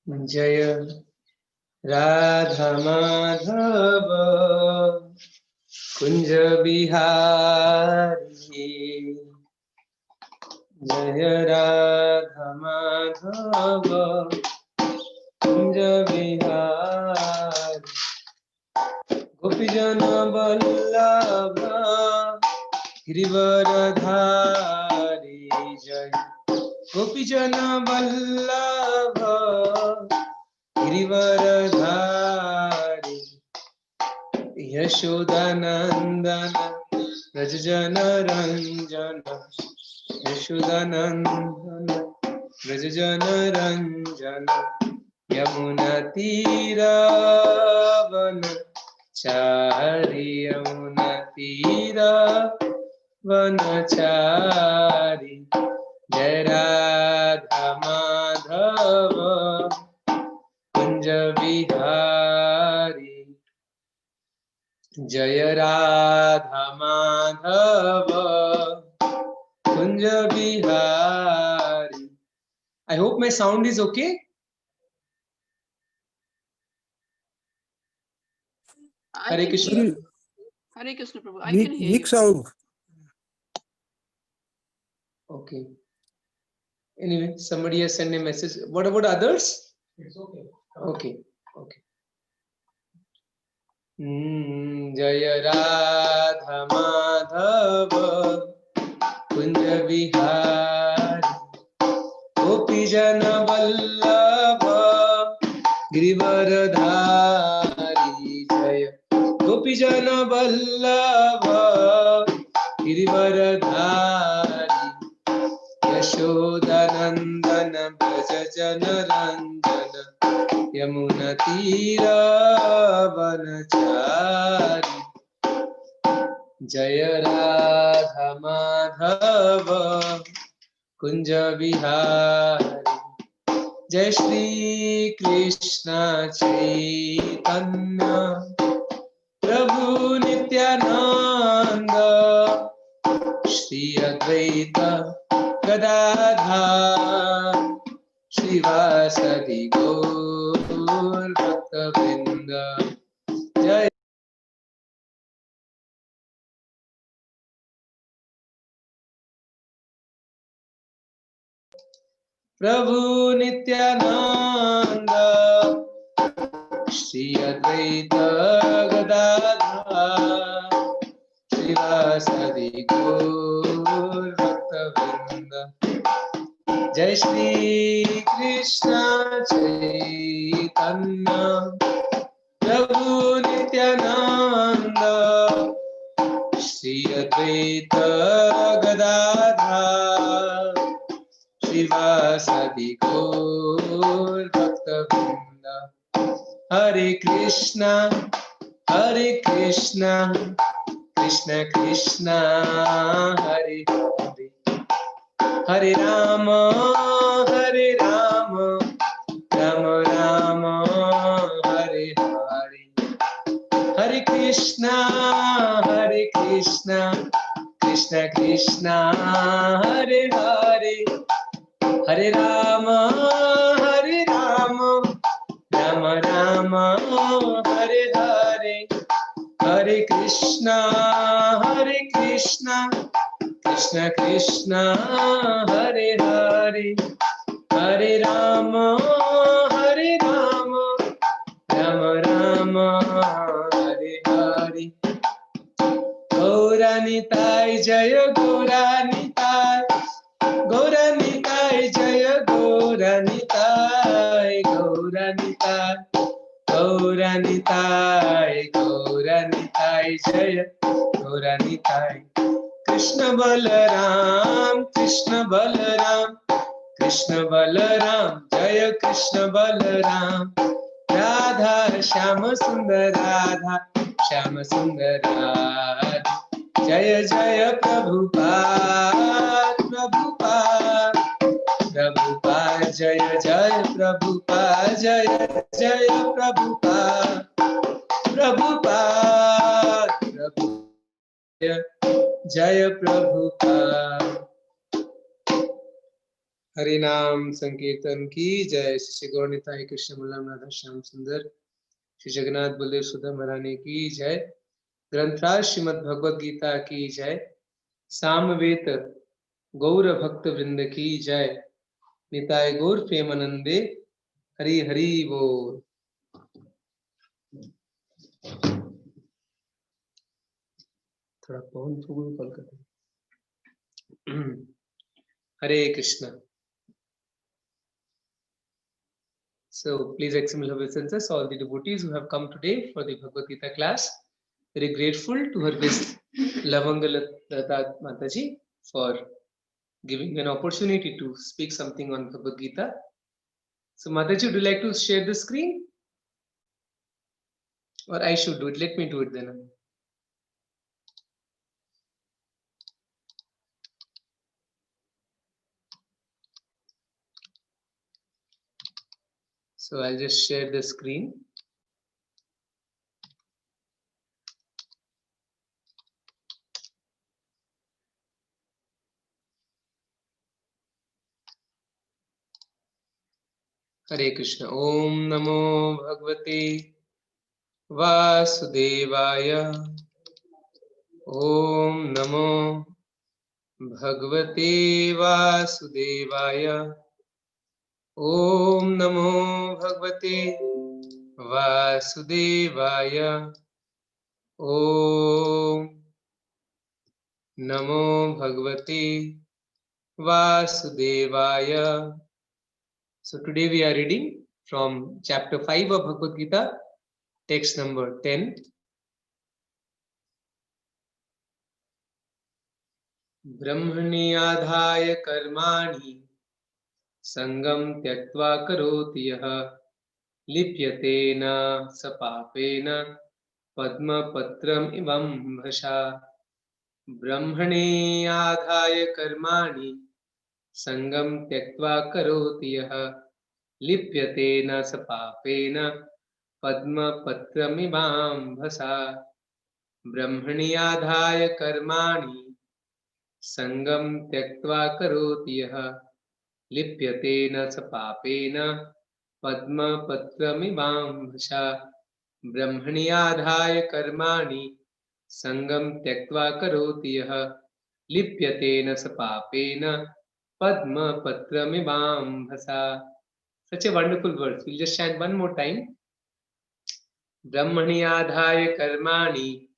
जय राधा माधव कुंज बिहारी, जय राधा माधव कुंज बिहारी, गोपीजन वल्लभ गिरिवरधारी, जय गोपीजन वल्लभ गिरिवरधारी, यशोदानंदन व्रज जन रंजन, यशोदानंदन व्रज जन रंजन, यमुना तीरावन चारि, यमुना तीरावन चारि, जय राधा माधव कुंज बिहारी, जय Radha Madhav Kunj Bihari. I hope my sound is okay. Hare Krishna. Hare Krishna Prabhu. I can hear you. Sound. Okay. Anyway, somebody has sent a message. What about others? It's okay. Okay. Okay. Jaya Radha Madhava Kunja Vihari, Gopi Jana Vallabha Girivaradhari, Jaya Gopi Jana Vallabha Girivaradhari, Yashodanandana Braja Jana Ranjana, Yamuna Tiravanachari, Jaya Radha Madhava Kunja Vihari, Jai Shri Krishna Chaitanya Prabhu Nityananda, Shri Advaita Gadadhar Shrivasadi Gaur Bhaktavrinda, Jai Prabhu Nityananda, Shri Advaita Gadadhar Shrivasadi Gaur Bhaktavrinda, Jai Shri Krishna Chaitanya Prabhu Nityananda, Shri Advaita Gadadhar Shrivasadi Gaur Bhaktavrinda, Hare Krishna Krishna Krishna Hare Hare, Hare Rama Rama Rama Hare Hare, Hare Krishna Krishna Krishna Hare Hare, Hare Rama Rama Rama Hare Hare, Hare Krishna Krishna Krishna Hare Hare, Hare Rama Rama Rama Hare Hare. Gauranitai Jaya Gauranitai, Gauranitai Jaya Gauranitai, Gauranitai Gauranitai Gauranitai Jaya Gauranitai, Krishna Balaram Krishna Balaram Krishna Balaram, Jaya Krishna Balaram, Radha Shyama Sundar Radha Shyama Sundar Radha, Jaya Jaya Prabhupada Prabhupada Prabhupada, Jaya Jaya Prabhupada, Jaya Jaya Prabhupada Prabhupada Prabhupada, Jaya Prabhupada. Hari नाम संकीर्तन की जय। श्री गौरनिताई कृष्ण मुल्लाम राधा श्याम सुंदर श्री जगन्नाथ बलदेव सुधा महारानी की जय। ग्रंथराज श्रीमद् भगवद गीता की जय। सामवेद गौर भक्त वृंद की जय। निताय गौर प्रेमानंदे हरि हरि बोल। थोड़ा पवन को कॉल करते हैं। हरे Krishna. So please accept my obeisances, all the devotees who have come today for the Bhagavad Gita class. Very grateful to her best Lavangalata Mataji for giving an opportunity to speak something on Bhagavad Gita. So Mataji, would you like to share the screen? Or I should do it? Let me do it then. So I'll just share the screen. Hare Krishna. Om Namo Bhagavate Vasudevaya. Om Namo Bhagavate Vasudevaya. Om Namo Bhagavate Vasudevaya. Om Namo Bhagavate Vasudevaya. So today we are reading from chapter 5 of Bhagavad Gita, text number 10. Brahmani adhaya karmani sangam tyaktva karoti yaha lipyate na sapapena padma patram ivam bhasha. Brahmani adhaya karmani sangam tyaktva karoti yaha lipyate na sapapena padma patram ivam bhasa. Brahmani adhaya karmani sangam tyaktva karoti yaha lipyate na sapapena padma patramimam bhasha. Brahmani adhaya karmani sangam tyaktva karoti yaha lipyate na sapapena padma patramimam bhasa. Such a wonderful verse. We'll just chant one more time. Brahmani adhaya karmani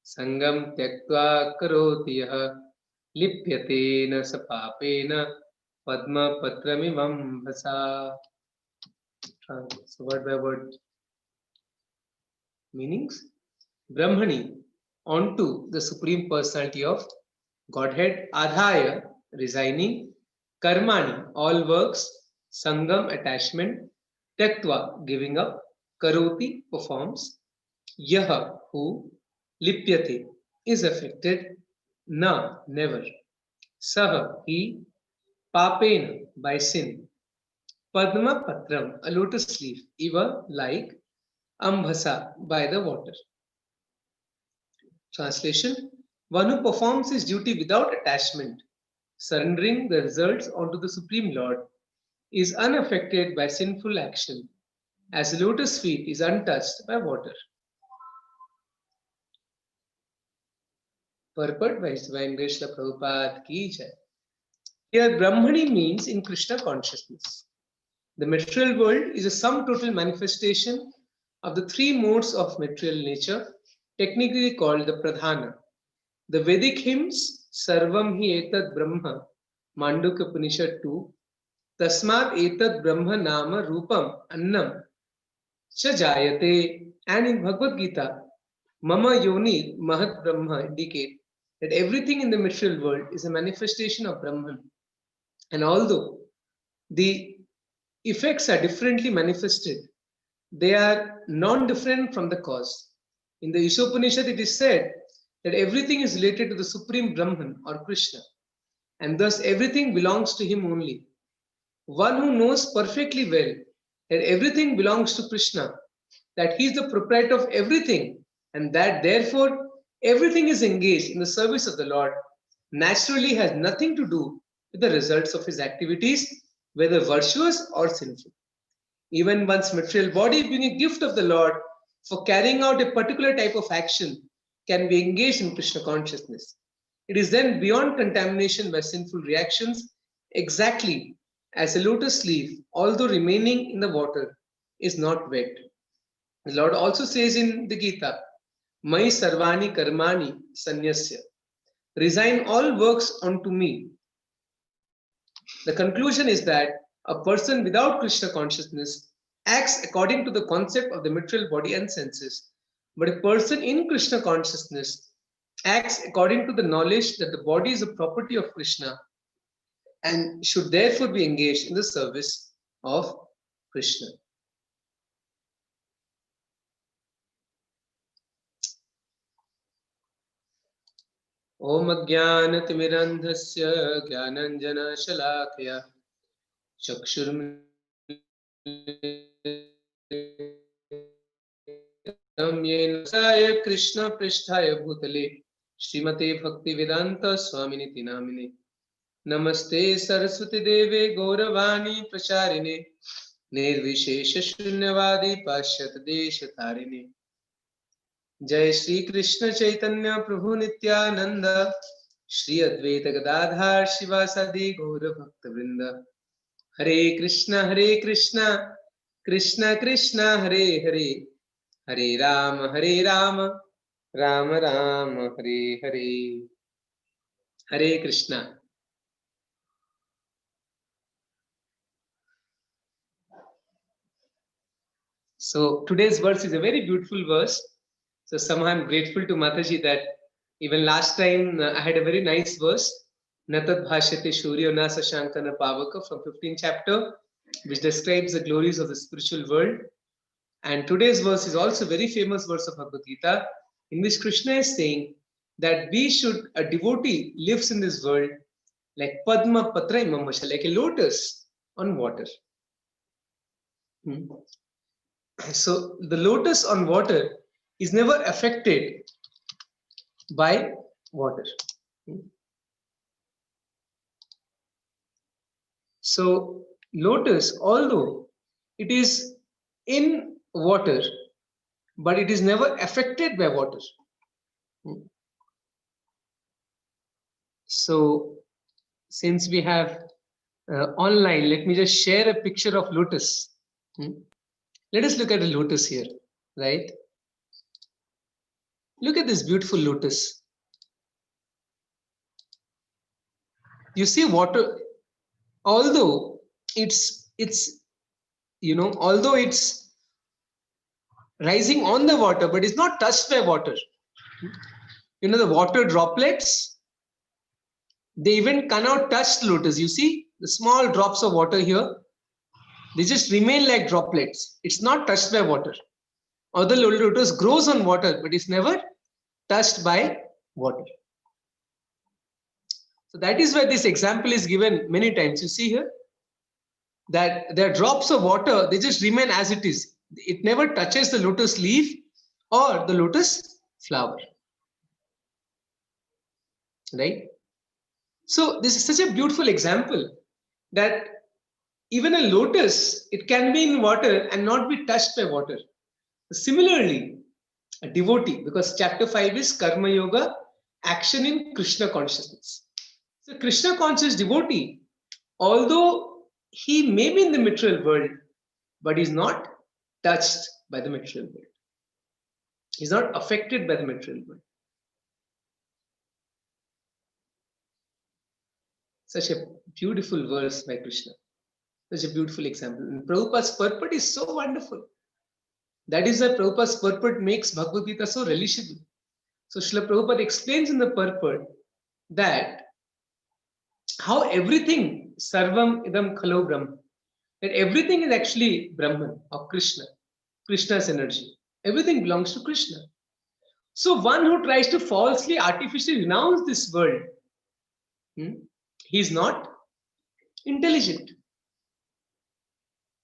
sangam tyaktva karoti yaha lipyate na sapapena padma patramimam bhasa. So word by word meanings. Brahmani, onto the Supreme Personality of Godhead. Adhaya, resigning. Karmani, all works. Sangam, attachment. Tyaktva, giving up. Karoti, performs. Yaha, who. Lipyate, is affected. Na, never. Saha, he. Papena, by sin. Padma patram, a lotus leaf. Eva, like. Ambhasa, by the water. Translation: one who performs his duty without attachment, surrendering the results onto the Supreme Lord, is unaffected by sinful action, as a lotus feet is untouched by water. Purport by His Divine Grace Srila Prabhupada ki jai. Here, Brahmani means in Krishna consciousness. The material world is a sum total manifestation of the three modes of material nature, technically called the Pradhana. The Vedic hymns, Sarvam hi etad Brahma, Mandukya Upanishad 2, Tasmat etad Brahma nama Rupam Annam cha Jayate, and in Bhagavad Gita, Mama Yoni Mahat Brahma indicate that everything in the material world is a manifestation of Brahman. And although the effects are differently manifested, they are non-different from the cause. In the Ishopanishad, it is said that everything is related to the Supreme Brahman or Krishna, and thus everything belongs to him only. One who knows perfectly well that everything belongs to Krishna, that he is the proprietor of everything, and that therefore everything is engaged in the service of the Lord, naturally has nothing to do with the results of his activities whether virtuous or sinful. Even one's material body being a gift of the Lord for carrying out a particular type of action can be engaged in Krishna consciousness. It is then beyond contamination by sinful reactions, exactly as a lotus leaf, although remaining in the water, is not wet. The Lord also says in the Gita, Mai sarvani karmani sanyasya. Resign all works unto me. The conclusion is that a person without Krishna consciousness acts according to the concept of the material body and senses. But a person in Krishna consciousness acts according to the knowledge that the body is a property of Krishna and should therefore be engaged in the service of Krishna. Om Ajnanatimirandhasya Jnananjana Shalakaya Chakshurmilitam Yena Tasaya Krishna Pristhaya Bhutale Srimate Bhaktivedanta Swaminiti Namine Namaste Saraswati Deve Gauravani Pracharine Nirvishesha Shunyavadi Pashyat Deshatarine Jai Shri Krishna Chaitanya Prabhu Nityananda Shri Advaita Gadadhar Shivasadi Gaura Bhakta Vrinda Hare Krishna Krishna Krishna Hare Hare Hare Rama Rama Rama Hare Hare Hare Krishna. So today's verse is a very beautiful verse. So somehow I'm grateful to Mataji that even last time I had a very nice verse, Natat Bhashyate Shuryo Na Sashankana Pavaka from 15th chapter, which describes the glories of the spiritual world. And today's verse is also a very famous verse of Bhagavad Gita, in which Krishna is saying that a devotee lives in this world like Padma Patra Mamasha, like a lotus on water. So the lotus on water is never affected by water. So lotus, although it is in water, but it is never affected by water. So since we have online, let me just share a picture of lotus. Let us look at a lotus here, right? Look at this beautiful lotus. You see water, although it's rising on the water, but it's not touched by water. You know, the water droplets, they even cannot touch the lotus. You see the small drops of water here, they just remain like droplets. It's not touched by water. Or the lotus grows on water, but it's never touched by water. So that is why this example is given many times. You see here that there are drops of water, they just remain as it is. It never touches the lotus leaf or the lotus flower. Right? So this is such a beautiful example that even a lotus, it can be in water and not be touched by water. Similarly, a devotee, because chapter 5 is Karma Yoga, action in Krishna consciousness. So Krishna conscious devotee, although he may be in the material world, but is not touched by the material world. He's not affected by the material world. Such a beautiful verse by Krishna. Such a beautiful example. And Prabhupada's purport is so wonderful. That is why Prabhupada's purport makes Bhagavad Gita so relishable. So Srila Prabhupada explains in the purport that how everything, Sarvam Idam Khalo Brahma, that everything is actually Brahman or Krishna, Krishna's energy. Everything belongs to Krishna. So one who tries to falsely, artificially renounce this world, he is not intelligent.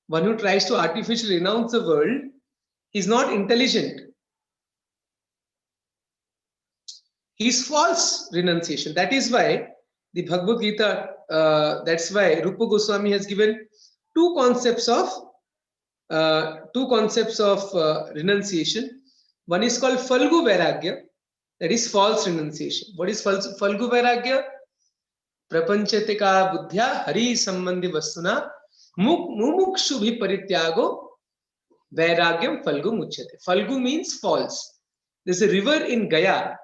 One who tries to artificially renounce the world is not intelligent. He is false renunciation. That is why the Bhagavad Gita, that's why Rupa Goswami has given two concepts of renunciation. One is called Falgu Vairagya, that is false renunciation. What is Falgu Vairagya? Prapanchate ka buddhya hari sambandhi vastuna mumukshu bhi parityago vairagyam falgu muchyate. Falgu means false. There's a river in Gaya.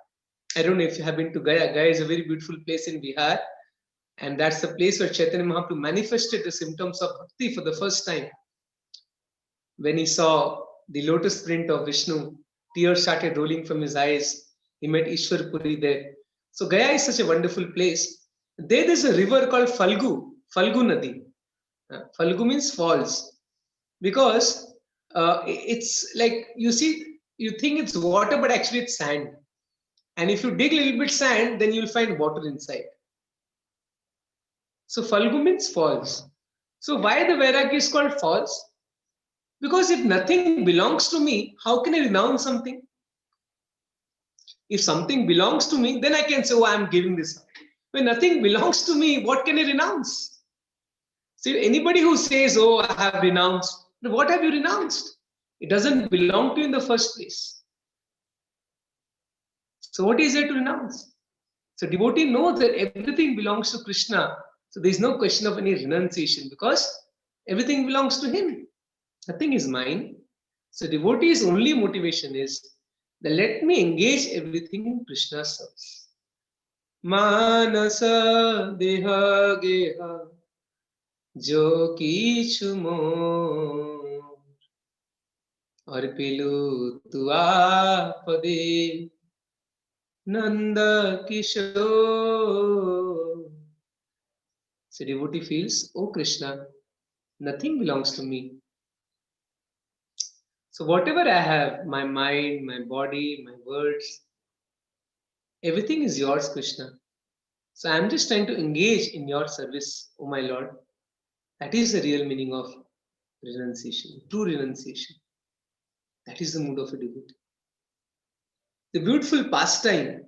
I don't know if you have been to Gaya. Gaya is a very beautiful place in Bihar. And that's the place where Chaitanya Mahaprabhu manifested the symptoms of bhakti for the first time. When he saw the lotus print of Vishnu, tears started rolling from his eyes. He met Ishwar Puri there. So Gaya is such a wonderful place. There is a river called Falgu Nadi. Falgu means falls. Because it's like, you see, you think it's water, but actually it's sand. And if you dig a little bit sand, then you'll find water inside. So Falgu means false. So why the Vairagya is called false? Because if nothing belongs to me, how can I renounce something? If something belongs to me, then I can say, oh, I'm giving this up. When nothing belongs to me, what can I renounce? See, anybody who says, oh, I have renounced, what have you renounced? It doesn't belong to you in the first place. So what is there to renounce? So devotee knows that everything belongs to Krishna. So there is no question of any renunciation because everything belongs to him. Nothing is mine. So devotee's only motivation is that let me engage everything in Krishna's service. Manasa deha geha jo kichu mo arpilu tua pade Nanda Kishore. So devotee feels, oh Krishna, nothing belongs to me. So whatever I have, my mind, my body, my words, everything is yours, Krishna. So I'm just trying to engage in your service, oh my Lord. That is the real meaning of renunciation, true renunciation. That is the mood of a devotee. The beautiful pastime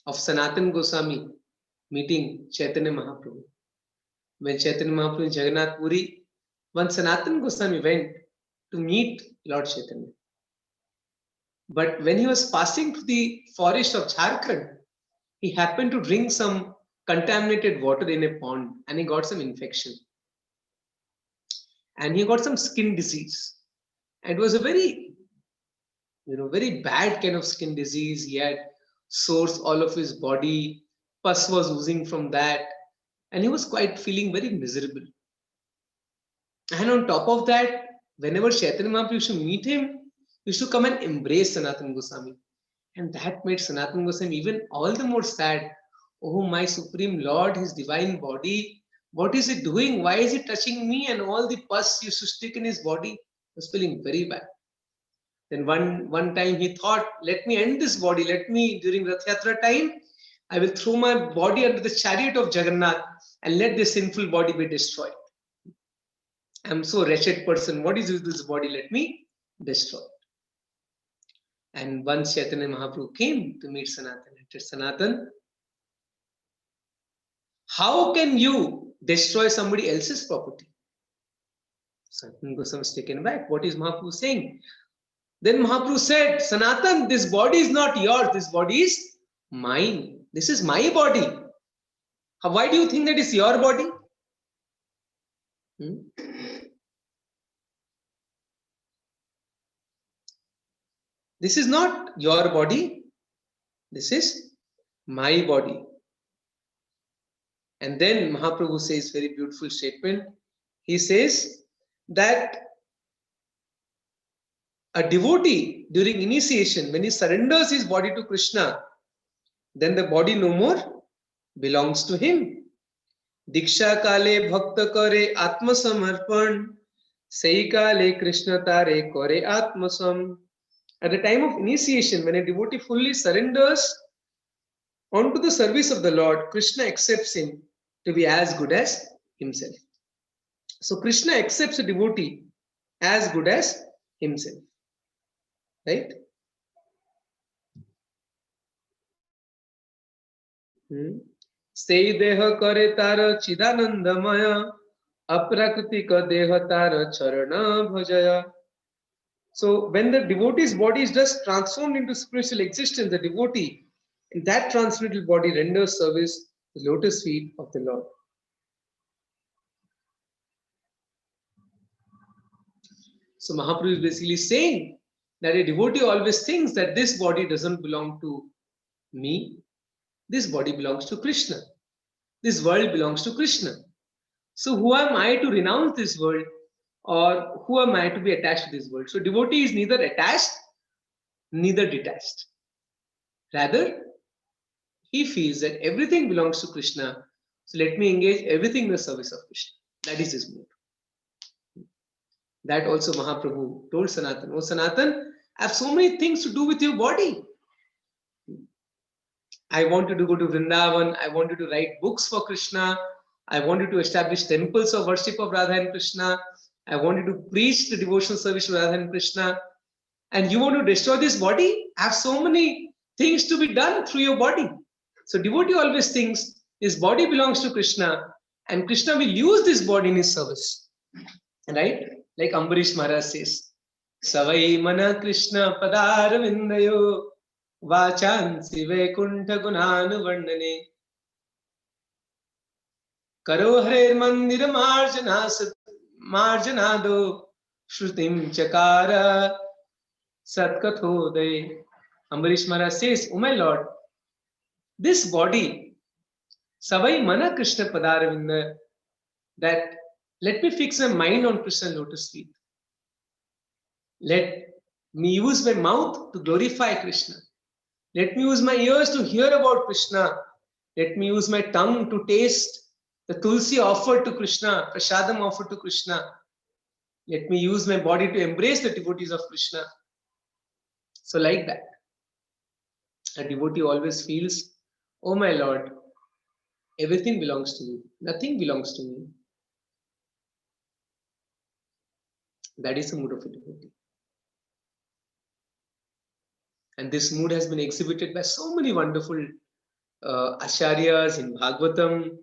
of Sanatana Goswami meeting Chaitanya Mahaprabhu. When Chaitanya Mahaprabhu in Jagannath Puri, when Sanatana Goswami went to meet Lord Chaitanya. But when he was passing through the forest of Jharkhand, he happened to drink some contaminated water in a pond and he got some infection. And he got some skin disease. And it was a very, very bad kind of skin disease. He had sores all of his body, pus was oozing from that, and he was quite feeling very miserable. And on top of that, whenever Chaitanya Mahaprabhu used to meet him, he used to come and embrace Sanatana Goswami. And that made Sanatana Goswami even all the more sad. Oh, my Supreme Lord, his divine body, what is it doing? Why is it touching me? And all the pus used to stick in his body. He was feeling very bad. Then one time he thought, let me end this body. Let me, during Rath Yatra time, I will throw my body under the chariot of Jagannath and let this sinful body be destroyed. I'm so wretched person. What is with this body? Let me destroy it. And once Chaitanya Mahaprabhu came to meet Sanatana, he said, Sanatana, how can you destroy somebody else's property? Sanatana Goswami was taken back. What is Mahaprabhu saying? Then Mahaprabhu said, Sanatana, this body is not yours. This body is mine. This is my body. Why do you think that is your body? This is not your body. This is my body. And then Mahaprabhu says very beautiful statement. He says that a devotee during initiation, when he surrenders his body to Krishna, then the body no more belongs to him. Diksha kale bhakta kare atma samarpan, sei kale Krishna tare kare atma sam. At the time of initiation, when a devotee fully surrenders onto the service of the Lord, Krishna accepts him to be as good as himself. So Krishna accepts a devotee as good as himself. Right? Sei deha kare tara chidanandamaya, aprakratika deha tara charana bhajaya. So when the devotee's body is just transformed into spiritual existence, the devotee in that transcendental body renders service to the lotus feet of the Lord. So Mahaprabhu is basically saying that a devotee always thinks that this body doesn't belong to me. This body belongs to Krishna. This world belongs to Krishna. So who am I to renounce this world, or who am I to be attached to this world? So devotee is neither attached, neither detached. Rather, he feels that everything belongs to Krishna. So let me engage everything in the service of Krishna. That is his mood. That also Mahaprabhu told Sanatan, "Oh Sanatan, I have so many things to do with your body. I want you to go to Vrindavan. I want you to write books for Krishna. I want you to establish temples of worship of Radha and Krishna. I want you to preach the devotional service to Radha and Krishna. And you want to destroy this body? I have so many things to be done through your body." So devotee always thinks his body belongs to Krishna, and Krishna will use this body in his service. Right? Like Ambarish Maharaj says, Savai mana Krishna padar vindayo vachansi vaikuntha gunanu vandane karo hare mandir marjanado shrutim chakara satkathodaya. Ambarish Maharaj says, "Oh my Lord, this body, Savai mana Krishna padar vindayo, that let me fix my mind on Krishna lotus feet. Let me use my mouth to glorify Krishna. Let me use my ears to hear about Krishna. Let me use my tongue to taste the tulsi offered to Krishna, prasadam offered to Krishna. Let me use my body to embrace the devotees of Krishna." So like that, a devotee always feels, "Oh my Lord, everything belongs to you. Nothing belongs to me." That is the mood of a devotee. And this mood has been exhibited by so many wonderful acharyas in Bhagavatam,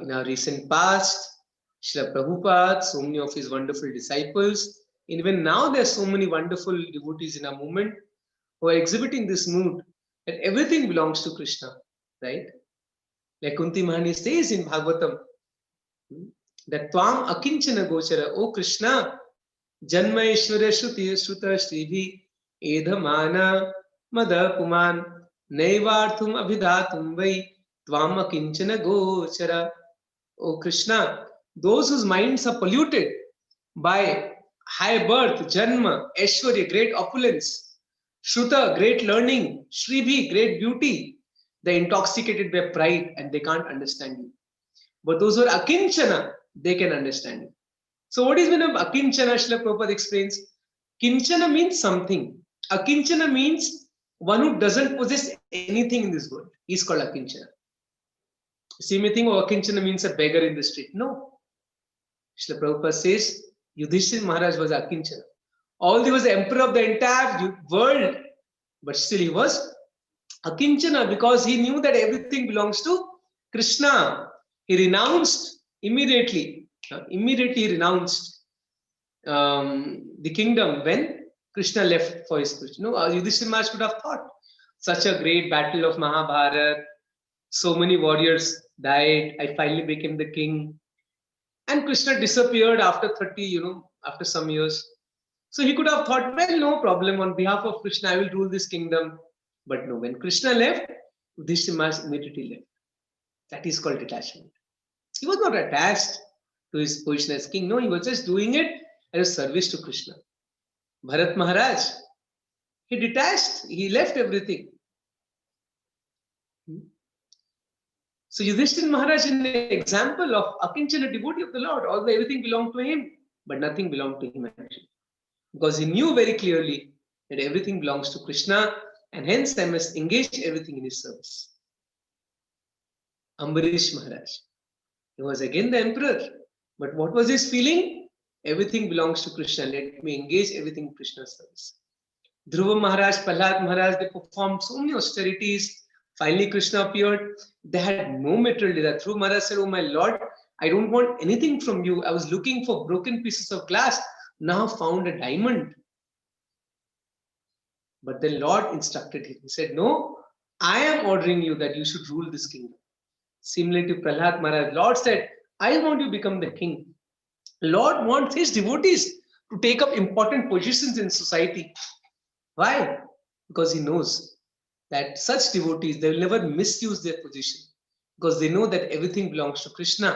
in our recent past, Srila Prabhupada, so many of his wonderful disciples. Even now, there are so many wonderful devotees in our movement who are exhibiting this mood that everything belongs to Krishna, right? Like Kunti Mahani says in Bhagavatam, that Tvam Akinchana Gochara, O Krishna, Janma Ishvara Shruti Shruta Shribhi Edhamana Mada Puman Naivarthum Abhidatum Vai Tvam Akinchana Gochara. O Krishna, those whose minds are polluted by high birth, Janma, Aishwarya, great opulence, Shruta, great learning, Shribhi, great beauty, they're intoxicated by pride and they can't understand you. But those who are Akinchana, they can understand you. So what is meant of Akinchana? Srila Prabhupada explains, Kinchana means something. Akinchana means one who doesn't possess anything in this world. He's called Akinchana. So you may think, oh, Akinchana means a beggar in the street. No. Srila Prabhupada says, Yudhishthira Maharaj was Akinchana. Although he was the emperor of the entire world, but still he was Akinchana because he knew that everything belongs to Krishna. He renounced immediately. Immediately renounced the kingdom when Krishna left for his Krishna. Yudhishthira Maharaj could have thought, such a great battle of Mahabharata, so many warriors died, I finally became the king. And Krishna disappeared after 30, after some years. So he could have thought, well, no problem, on behalf of Krishna, I will rule this kingdom. But no, when Krishna left, Yudhishthira Maharaj immediately left. That is called detachment. He was not attached to his position as king. No, he was just doing it as a service to Krishna. Bharat Maharaj, he detached, he left everything. So Yudhishthira Maharaj is an example of Akinchana, devotee of the Lord. Although everything belonged to him, but nothing belonged to him actually. Because he knew very clearly that everything belongs to Krishna, and hence I must engage everything in his service. Ambarish Maharaj, he was again the emperor, but what was his feeling? Everything belongs to Krishna. Let me engage everything in Krishna's service. Dhruva Maharaj, Prahlad Maharaj, they performed so many austerities, Finally, Krishna appeared. They had no material desire. Dhruv Maharaj said, "Oh my Lord, I don't want anything from you. I was looking for broken pieces of glass. Now found a diamond." But the Lord instructed him. He said, "No, I am ordering you that you should rule this kingdom." Similarly to Prahlad Maharaj, Lord said, "I want you to become the king." Lord wants his devotees to take up important positions in society. Why? Because he knows that such devotees, they will never misuse their position, because they know that everything belongs to Krishna.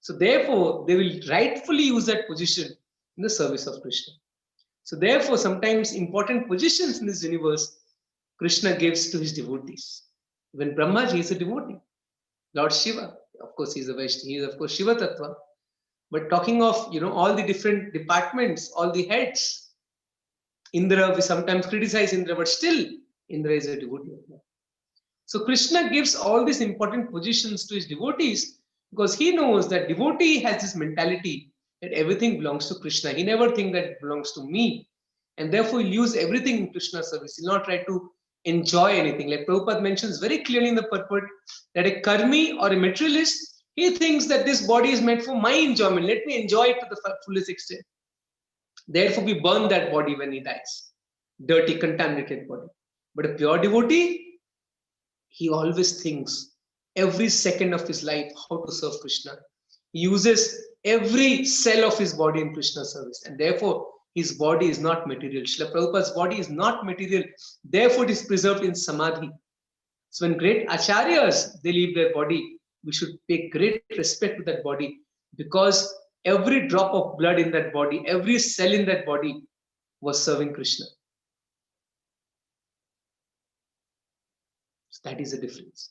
So therefore, they will rightfully use that position in the service of Krishna. So therefore, sometimes important positions in this universe, Krishna gives to his devotees. When Brahmaji is a devotee, Lord Shiva, of course, he is a Vaishnava, he is of course Shiva Tattva. But talking of, all the different departments, all the heads, Indra, we sometimes criticize Indra, but still Indra is a devotee of God. So Krishna gives all these important positions to his devotees because he knows that devotee has this mentality that everything belongs to Krishna. He never thinks that it belongs to me. And therefore, he'll use everything in Krishna's service. He'll not try to enjoy anything. Like Prabhupada mentions very clearly in the purport that a karmi or a materialist, he thinks that this body is meant for my enjoyment. Let me enjoy it to the fullest extent. Therefore, we burn that body when he dies. Dirty, contaminated body. But a pure devotee, he always thinks every second of his life how to serve Krishna. He uses every cell of his body in Krishna's service. And therefore, his body is not material. Srila Prabhupada's body is not material. Therefore, it is preserved in samadhi. So when great acharyas, they leave their body, we should pay great respect to that body, because every drop of blood in that body, every cell in that body was serving Krishna. So that is the difference.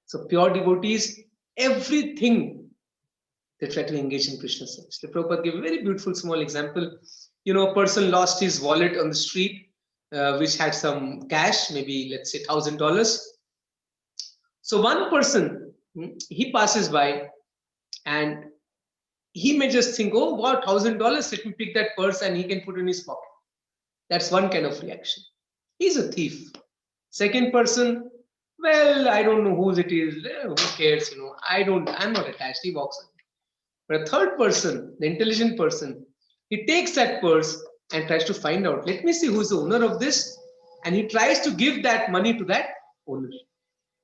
So pure devotees, everything they try to engage in Krishna service. The Prabhupada gave a very beautiful small example. A person lost his wallet on the street, which had some cash, maybe let's say $1,000. So one person, he passes by and he may just think, "Oh, wow, $1,000, let me pick that purse and he can put it in his pocket." That's one kind of reaction. He's a thief. Second person, "Well, I don't know whose it is. Who cares? I'm not attached." He walks away. But a third person, the intelligent person, he takes that purse and tries to find out, "Let me see who's the owner of this." And he tries to give that money to that owner.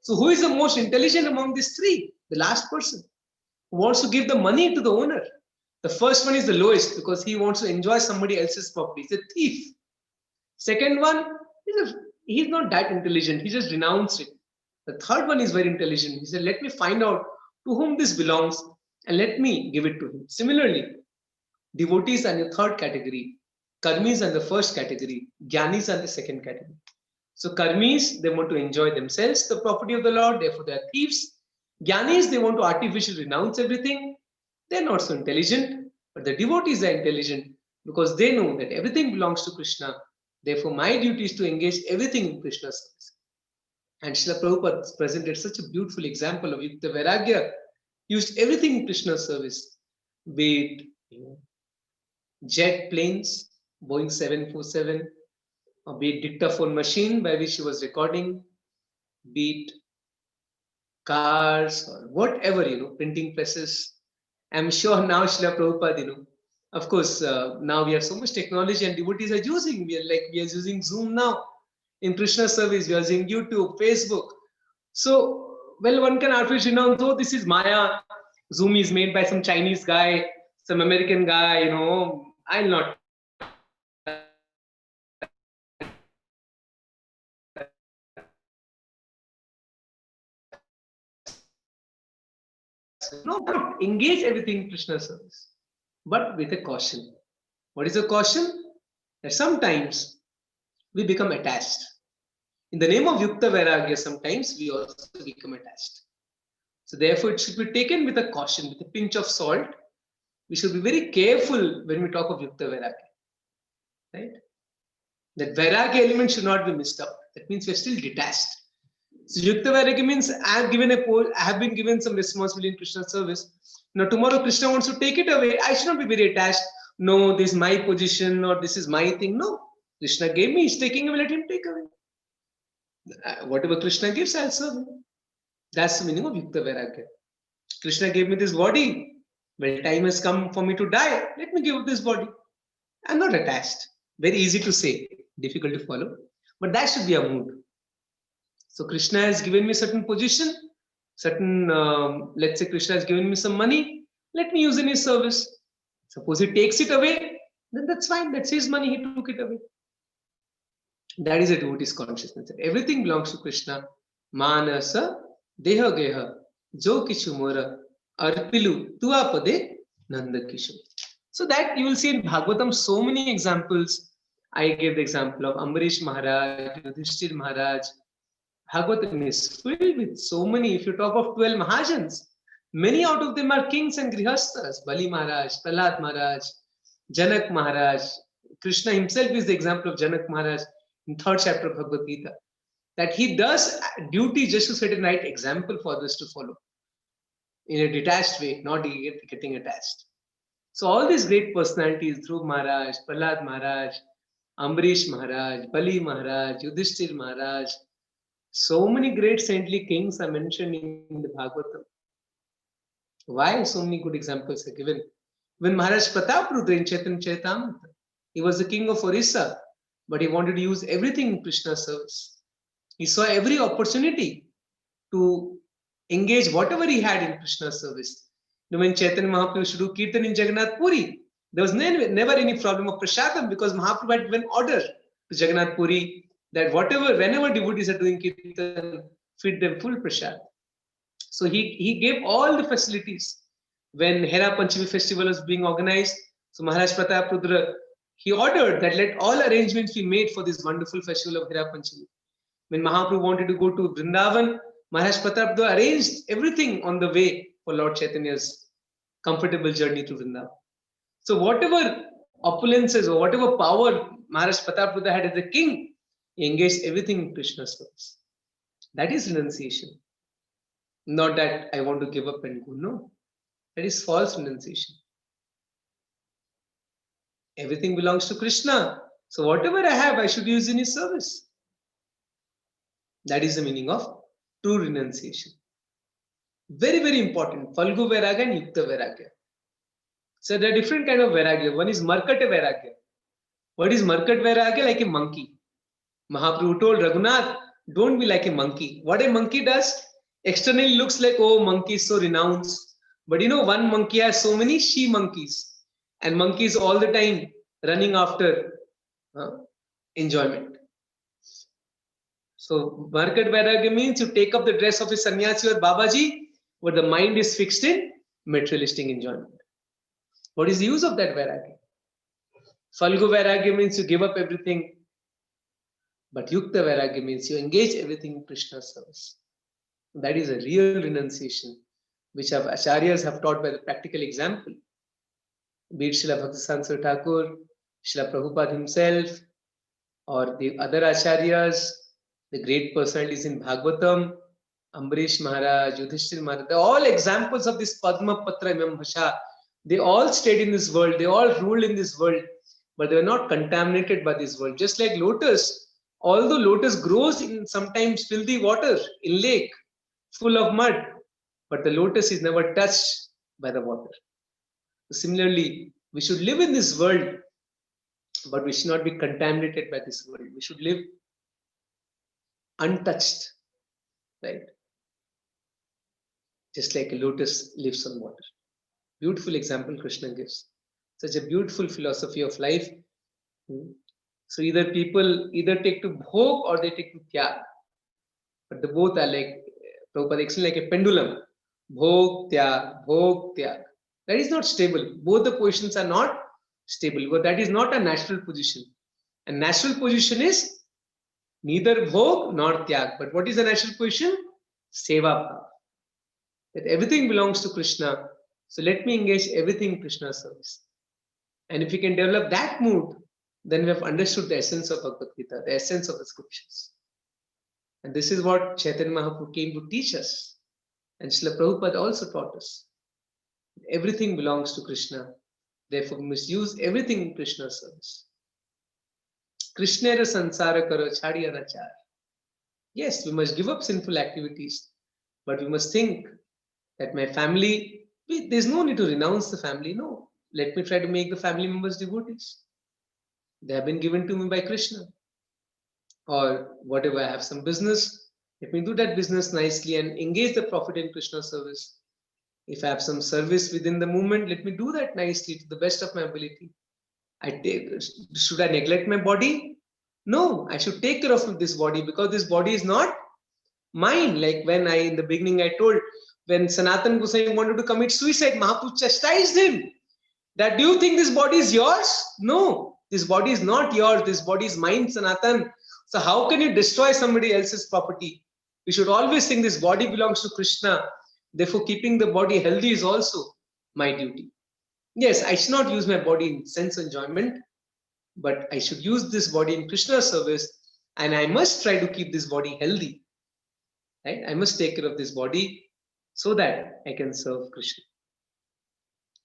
So who is the most intelligent among these three? The last person, who wants to give the money to the owner. The first one is the lowest because he wants to enjoy somebody else's property. He's a thief. Second one, he's not that intelligent. He just renounced it. The third one is very intelligent. He said, "Let me find out to whom this belongs and let me give it to him." Similarly, devotees are in the third category. Karmis are in the first category. Jnanis are in the second category. So karmis, they want to enjoy themselves, the property of the Lord, therefore they are thieves. Jnanis, they want to artificially renounce everything. They're not so intelligent, but the devotees are intelligent because they know that everything belongs to Krishna. Therefore, my duty is to engage everything in Krishna's service. And Srila Prabhupada presented such a beautiful example of Yukta Vairagya, used everything in Krishna's service, be it jet planes, Boeing 747, or be it dictaphone machine by which he was recording, be it cars or whatever, printing presses. I'm sure now Srila Prabhupada, of course, now we have so much technology and devotees are using. We are using Zoom now in Krishna service. We are using YouTube, Facebook. So, well, one can artificially renounce, "Oh, this is Maya. Zoom is made by some Chinese guy, some American guy, I'll not." No, engage everything in Krishna service, but with a caution. What is the caution? That sometimes we become attached. In the name of Yukta Vairagya, sometimes we also become attached. So therefore, it should be taken with a caution, with a pinch of salt. We should be very careful when we talk of Yukta Vairagya. Right? That Vairagya element should not be missed out. That means we're still detached. So Yukta Vairagya means I have been given some responsibility in Krishna's service. Now tomorrow Krishna wants to take it away. I should not be very attached. No, this is my position or this is my thing. No. Krishna gave me, he's taking away, let him take away. Whatever Krishna gives, I'll serve him. That's the meaning of Yukta Vairagya. Krishna gave me this body. Well, time has come for me to die. Let me give up this body. I'm not attached. Very easy to say, difficult to follow. But that should be our mood. So Krishna has given me certain position, certain, let's say Krishna has given me some money. Let me use in his service. Suppose he takes it away, then that's fine. That's his money. He took it away. That is a devotee's consciousness. Everything belongs to Krishna. Manasa, deha geha, jo kichu mora, arpilu, tuapade, nanda kishu. So that you will see in Bhagavatam so many examples. I gave the example of Ambarish Maharaj, Yudhishthir Maharaj. Bhagavatam is filled with so many. If you talk of 12 Mahajans, many out of them are kings and grihasthas. Bali Maharaj, Prahlad Maharaj, Janak Maharaj. Krishna himself is the example of Janak Maharaj in 3rd chapter of Bhagavad Gita. That he does duty just to set a right example for others to follow in a detached way, not getting attached. So all these great personalities, Dhruv Maharaj, Prahlad Maharaj, Ambarish Maharaj, Bali Maharaj, Yudhishthir Maharaj, so many great saintly kings are mentioned in the Bhagavatam. Why so many good examples are given? When Maharaj Prataprudra in Chaitanya Charitamrita, he was the king of Orissa, but he wanted to use everything in Krishna's service. He saw every opportunity to engage whatever he had in Krishna's service. When Chaitanya Mahaprabhu used to do Kirtan in Jagannath Puri, there was never any problem of prasadam because Mahaprabhu had given order to Jagannath Puri that whenever devotees are doing Kirtan, feed them full prasad. So he gave all the facilities. When Hera Panchami festival was being organized, so Maharaj Prataprudra, he ordered that let all arrangements be made for this wonderful festival of Hera Panchami. When Mahaprabhu wanted to go to Vrindavan, Maharaj Prataprudra arranged everything on the way for Lord Chaitanya's comfortable journey to Vrindavan. So whatever opulences or whatever power Maharaj Prataprudra had as a king, he engaged everything in Krishna's service. That is renunciation. Not that I want to give up and go. No. That is false renunciation. Everything belongs to Krishna. So whatever I have, I should use in his service. That is the meaning of true renunciation. Very, very important. Falgu Vairagya and Yukta Vairagya. So there are different kind of Vairagya. One is Markata Vairagya. What is Markat Vairagya? Like a monkey. Mahaprabhu told Raghunath, don't be like a monkey. What a monkey does, externally looks like, oh, monkey is so renounced. But you know, one monkey has so many she monkeys. And monkeys all the time running after enjoyment. So, Markat Vairagya means you take up the dress of a sannyasi or Babaji, but the mind is fixed in materialistic enjoyment. What is the use of that Vairagya? Falgu Vairagya means you give up everything. But Yukta Vairagya means you engage everything in Krishna's service. That is a real renunciation, which our acharyas have taught by the practical example. Be it Srila Bhaktisiddhanta Saraswati Thakur, Srila Prabhupada himself, or the other acharyas, the great personalities in Bhagavatam, Ambarish Maharaj, Yudhishthir Maharaj, they're all examples of this Padma Patra Imam Bhasha. They all stayed in this world, they all ruled in this world, but they were not contaminated by this world. Just like lotus, although lotus grows in sometimes filthy water, in lake, full of mud, but the lotus is never touched by the water. Similarly, we should live in this world, but we should not be contaminated by this world. We should live untouched, right? Just like a lotus lives on water. Beautiful example Krishna gives. Such a beautiful philosophy of life. So either people take to bhog or they take to tyag. But the both are like, Prabhupada explained, like a pendulum. Bhog, tyag. That is not stable. Both the positions are not stable, but that is not a natural position. A natural position is neither bhog nor tyag. But what is the natural position? Seva bhav. That everything belongs to Krishna. So let me engage everything in Krishna's service. And if we can develop that mood, then we have understood the essence of Bhagavad Gita, the essence of the scriptures. And this is what Chaitanya Mahaprabhu came to teach us. And Srila Prabhupada also taught us. Everything belongs to Krishna. Therefore, we must use everything in Krishna's service. Krishnera sansara karo chadiya nachar. Yes, we must give up sinful activities, but we must think that my family, there's no need to renounce the family. No, let me try to make the family members devotees. They have been given to me by Krishna. Or whatever, I have some business, let me do that business nicely and engage the profit in Krishna service. If I have some service within the movement, let me do that nicely to the best of my ability. Should I neglect my body? No, I should take care of this body because this body is not mine. Like when in the beginning, I told when Sanatan Goswami wanted to commit suicide, Mahaprabhu chastised him. That do you think this body is yours? No, this body is not yours. This body is mine, Sanatan. So how can you destroy somebody else's property? We should always think this body belongs to Krishna. Therefore, keeping the body healthy is also my duty. Yes, I should not use my body in sense enjoyment, but I should use this body in Krishna's service, and I must try to keep this body healthy. Right? I must take care of this body so that I can serve Krishna.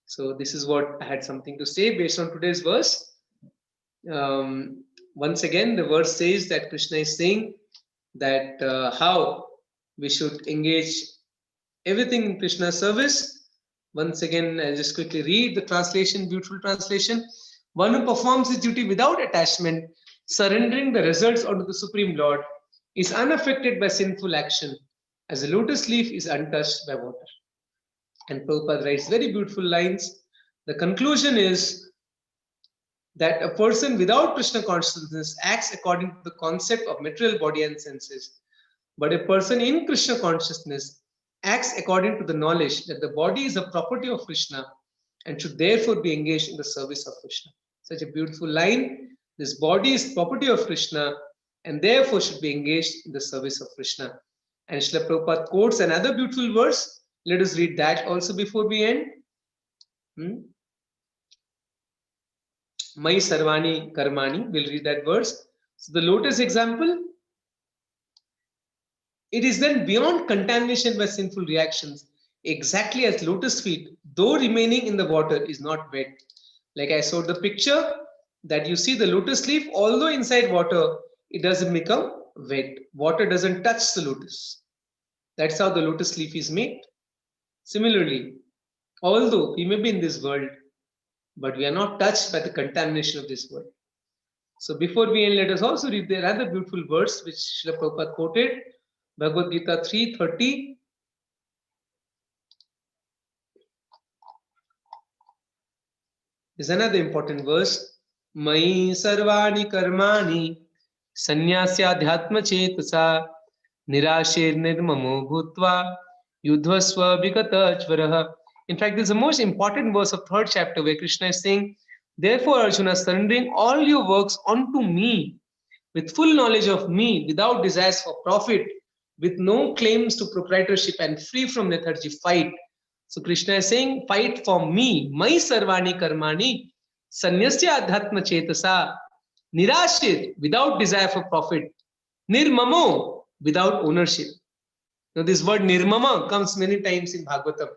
So this is what I had something to say based on today's verse. Once again, the verse says that Krishna is saying that how we should engage everything in Krishna's service. Once again, I'll just quickly read the translation, beautiful translation. One who performs his duty without attachment, surrendering the results unto the Supreme Lord, is unaffected by sinful action, as a lotus leaf is untouched by water. And Prabhupada writes very beautiful lines. The conclusion is that a person without Krishna consciousness acts according to the concept of material body and senses. But a person in Krishna consciousness acts according to the knowledge that the body is a property of Krishna and should therefore be engaged in the service of Krishna. Such a beautiful line. This body is property of Krishna and therefore should be engaged in the service of Krishna. And Srila Prabhupada quotes another beautiful verse. Let us read that also before we end. Mai Sarvani Karmani. We'll read that verse. So the lotus example, it is then beyond contamination by sinful reactions, exactly as lotus feet, though remaining in the water, is not wet. Like I showed the picture that you see the lotus leaf, although inside water, it doesn't become wet. Water doesn't touch the lotus. That's how the lotus leaf is made. Similarly, although we may be in this world, but we are not touched by the contamination of this world. So before we end, let us also read another beautiful verse which Srila Prabhupada quoted, Bhagavad Gita 3:30. Is another important verse. Mai sarvani karmani sanyasya adhyatma chetasa nirashir nirmamo bhutva yudhvasva vikata chvaraha. In fact, this is the most important verse of 3rd chapter where Krishna is saying, therefore, Arjuna, surrendering all your works unto me, with full knowledge of me, without desires for profit, with no claims to proprietorship and free from lethargy, fight. So Krishna is saying, fight for me, my sarvani karmani, sanyasya adhyatma chetasa, nirashir, without desire for profit, nirmamo, without ownership. Now this word nirmama comes many times in Bhagavatam.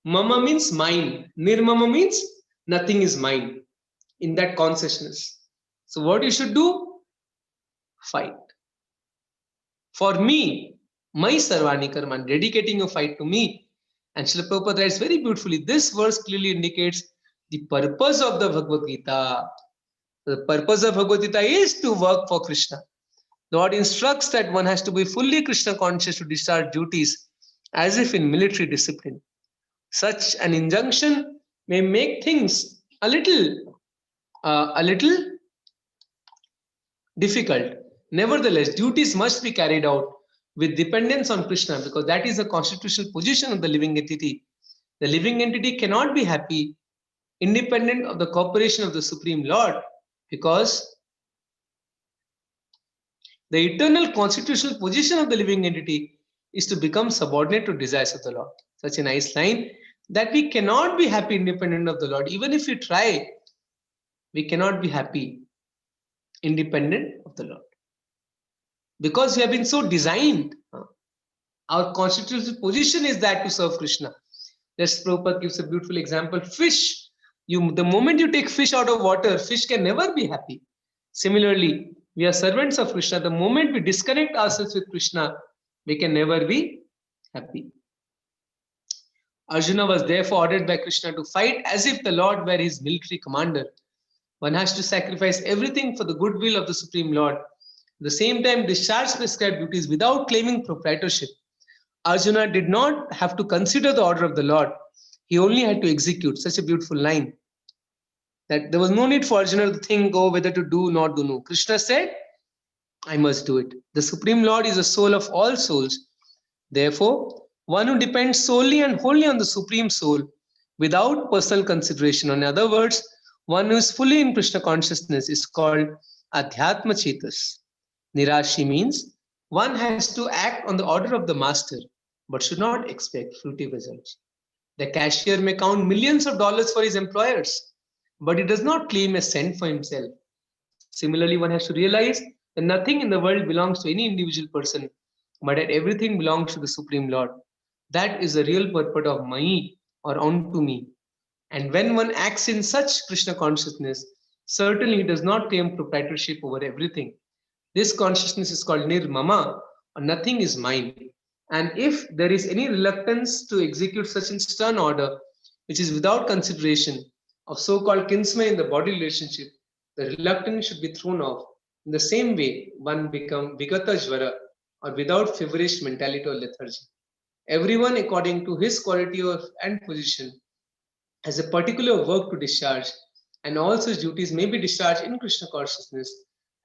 Mama means mine. Nirmama means nothing is mine. In that consciousness. So what you should do? Fight. For me, my sarvani karman, dedicating your fight to me. And Srila Prabhupada writes very beautifully, this verse clearly indicates the purpose of the Bhagavad Gita. The purpose of Bhagavad Gita is to work for Krishna. The Lord instructs that one has to be fully Krishna conscious to discharge duties as if in military discipline. Such an injunction may make things a little difficult. Nevertheless, duties must be carried out with dependence on Krishna because that is the constitutional position of the living entity. The living entity cannot be happy independent of the cooperation of the Supreme Lord because the eternal constitutional position of the living entity is to become subordinate to desires of the Lord. Such a nice line that we cannot be happy independent of the Lord. Even if we try, we cannot be happy independent of the Lord. Because we have been so designed. Our constitutional position is that to serve Krishna. Just Prabhupada gives a beautiful example. Fish. The moment you take fish out of water, fish can never be happy. Similarly, We are servants of Krishna. The moment we disconnect ourselves with Krishna, we can never be happy. Arjuna was therefore ordered by Krishna to fight as if the Lord were his military commander. One has to sacrifice everything for the goodwill of the Supreme Lord. At the same time, discharge prescribed duties without claiming proprietorship. Arjuna did not have to consider the order of the Lord. He only had to execute. Such a beautiful line. That there was no need for Arjuna to think, oh, whether to do or not do. No. Krishna said, I must do it. The Supreme Lord is the soul of all souls. Therefore, one who depends solely and wholly on the Supreme Soul without personal consideration, in other words, one who is fully in Krishna consciousness, is called Adhyatma Chetas. Nirashi means one has to act on the order of the master, but should not expect fruitive results. The cashier may count millions of dollars for his employers, but he does not claim a cent for himself. Similarly, one has to realize that nothing in the world belongs to any individual person, but that everything belongs to the Supreme Lord. That is the real purport of Mai, or unto me. And when one acts in such Krishna consciousness, certainly he does not claim proprietorship over everything. This consciousness is called nirmama, or nothing is mine. And if there is any reluctance to execute such in stern order, which is without consideration of so-called kinsmen in the body relationship, the reluctance should be thrown off. In the same way, one become vigata jvara, or without feverish mentality or lethargy. Everyone, according to his quality and position, has a particular work to discharge, and all such duties may be discharged in Krishna consciousness,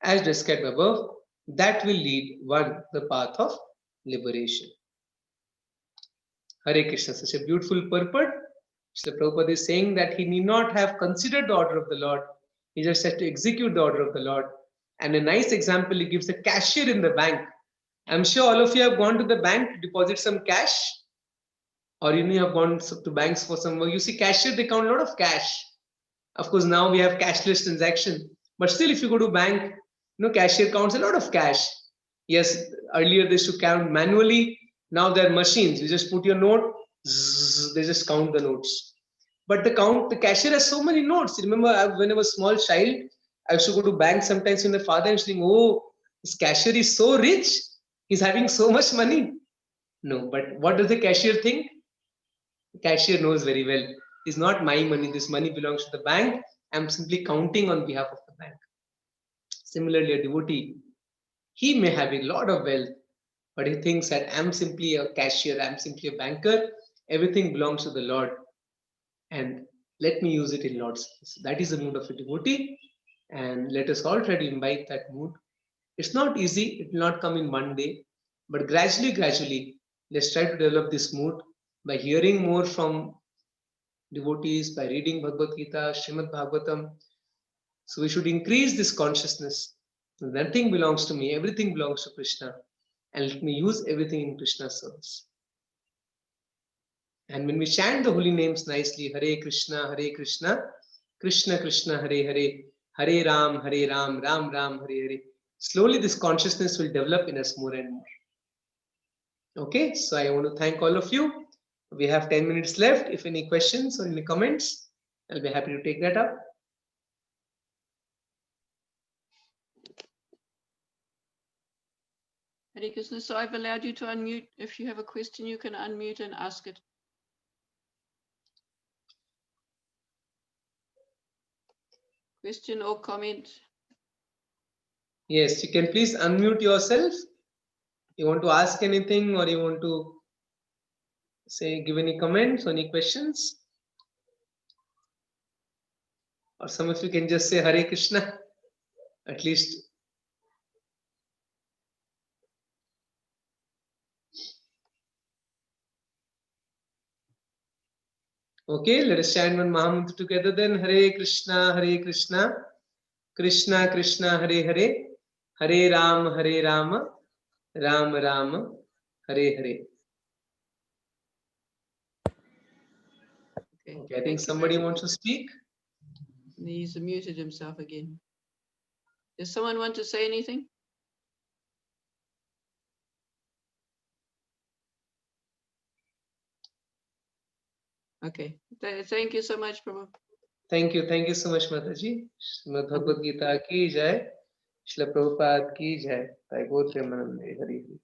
as described above. That will lead one the path of liberation. Hare Krishna, such a beautiful purport. Srila Prabhupada is saying that he need not have considered the order of the Lord, he just had to execute the order of the Lord. And a nice example he gives, a cashier in the bank. I'm sure all of you have gone to the bank to deposit some cash, or you have gone to banks for some work. You see, cashier, they count a lot of cash. Of course, now we have cashless transaction, but still, if you go to bank, cashier counts a lot of cash. Yes, earlier they used to count manually. Now there are machines. You just put your note, they just count the notes. But the cashier has so many notes. Remember, when I was a small child, I used to go to bank sometimes when the father is saying, "Oh, this cashier is so rich. He's having so much money." No, but what does the cashier think? The cashier knows very well. It's not my money. This money belongs to the bank. I'm simply counting on behalf of the bank. Similarly, a devotee, he may have a lot of wealth, but he thinks that I'm simply a cashier, I'm simply a banker. Everything belongs to the Lord, and let me use it in Lord's service. That is the mood of a devotee, and let us all try to imbibe that mood. It's not easy. It will not come in one day, but gradually, let's try to develop this mood by hearing more from devotees, by reading Bhagavad Gita, Srimad Bhagavatam. So we should increase this consciousness. Nothing belongs to me, everything belongs to Krishna. And let me use everything in Krishna's service. And when we chant the holy names nicely, Hare Krishna, Krishna Krishna, Hare Hare, Hare Ram, Ram Ram, Hare Hare, slowly this consciousness will develop in us more and more. Okay, so I want to thank all of you. We have 10 minutes left. If any questions or any comments, I'll be happy to take that up. Hare Krishna, so I've allowed you to unmute. If you have a question, you can unmute and ask it. Question or comment? Yes, you can please unmute yourself. You want to ask anything, or you want to give any comments or any questions? Or some of you can just say Hare Krishna, at least. Okay, let us chant one Mahamantra together then. Hare Krishna, Krishna Krishna, Hare Hare, Hare Rama, Ram Ram, Hare Hare. Okay, I think somebody wants to speak. He's muted himself again. Does someone want to say anything? Okay, thank you so much, Prabhu. Thank you so much, Mataji. Srimad Bhagavad Gita ki jai. Srila Prabhupada ki jai. Tagore Premanande. Hari Hari.